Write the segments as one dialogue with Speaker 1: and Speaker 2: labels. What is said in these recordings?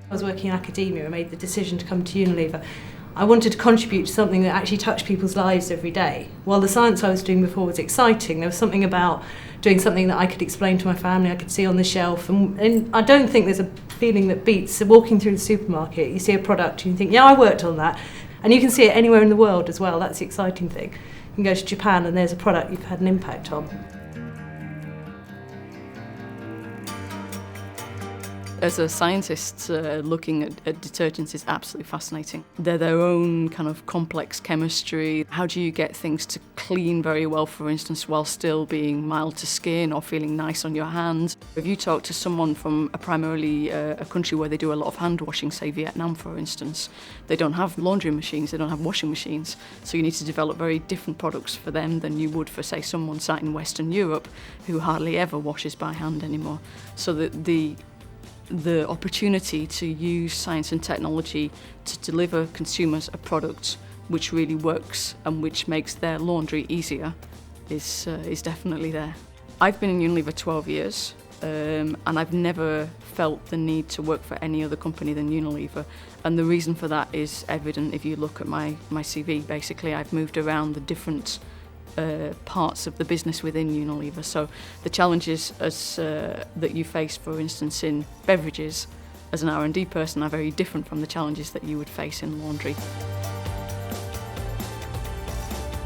Speaker 1: I was working in academia and made the decision to come to Unilever. I wanted to contribute to something that actually touched people's lives every day. While the science I was doing before was exciting, there was something about doing something that I could explain to my family, I could see on the shelf. And I don't think there's a feeling that beats walking through the supermarket. You see a product and you think, yeah, I worked on that. And you can see it anywhere in the world as well. That's the exciting thing. You can go to Japan and there's a product you've had an impact on.
Speaker 2: As a scientist, looking at detergents is absolutely fascinating. They're their own kind of complex chemistry. How do you get things to clean very well, for instance, while still being mild to skin or feeling nice on your hands? If you talk to someone from primarily a country where they do a lot of hand washing, say Vietnam, for instance, they don't have laundry machines, they don't have washing machines. So you need to develop very different products for them than you would for, say, someone sat in Western Europe who hardly ever washes by hand anymore. So the opportunity to use science and technology to deliver consumers a product which really works and which makes their laundry easier is definitely there. I've been in Unilever 12 years and I've never felt the need to work for any other company than Unilever, and the reason for that is evident if you look at my CV. Basically, I've moved around the different parts of the business within Unilever. So the challenges that you face, for instance, in beverages as an R&D person are very different from the challenges that you would face in laundry.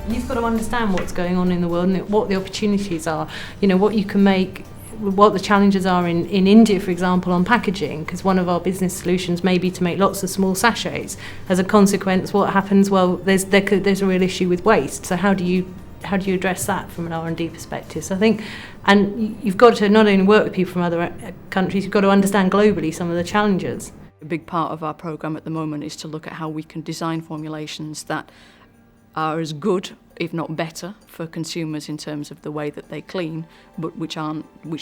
Speaker 1: You've got to understand what's going on in the world and what the opportunities are, you know, what you can make, what the challenges are in India, for example, on packaging, because one of our business solutions may be to make lots of small sachets. As a consequence, what happens? Well, there's a real issue with waste. So how do you address that from an R&D perspective? So I think, and you've got to not only work with people from other countries, you've got to understand globally some of the challenges.
Speaker 2: A big part of our programme at the moment is to look at how we can design formulations that are as good, if not better, for consumers in terms of the way that they clean, but which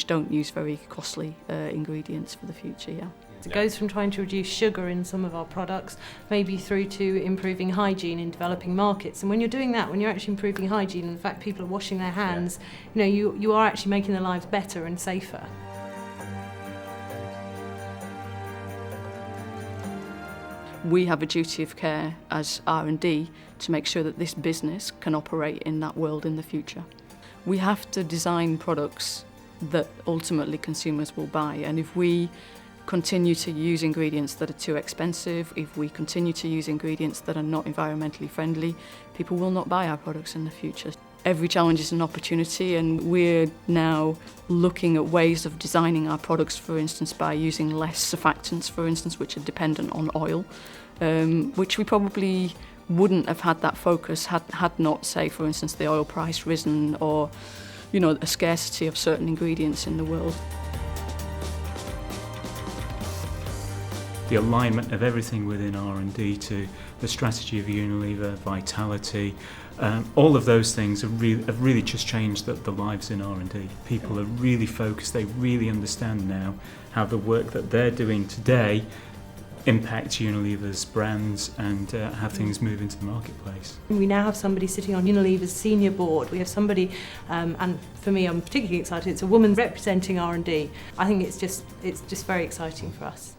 Speaker 2: don't use very costly ingredients for the future. Yeah.
Speaker 1: It goes from trying to reduce sugar in some of our products, maybe through to improving hygiene in developing markets. And when you're doing that, when you're actually improving hygiene, and the fact people are washing their hands, you know, you are actually making their lives better and safer.
Speaker 2: We have a duty of care as R&D to make sure that this business can operate in that world in the future. We have to design products that ultimately consumers will buy, and if we continue to use ingredients that are too expensive, if we continue to use ingredients that are not environmentally friendly, people will not buy our products in the future. Every challenge is an opportunity, and we're now looking at ways of designing our products, for instance, by using less surfactants, for instance, which are dependent on oil, which we probably wouldn't have had that focus had not, say, for instance, the oil price risen or, you know, a scarcity of certain ingredients in the world.
Speaker 3: The alignment of everything within R&D to the strategy of Unilever, vitality, all of those things have really just changed the lives in R&D. People are really focused, they really understand now how the work that they're doing today impacts Unilever's brands and how things move into the marketplace.
Speaker 1: We now have somebody sitting on Unilever's senior board. We have somebody, and for me, I'm particularly excited, it's a woman representing R&D. I think it's just very exciting for us.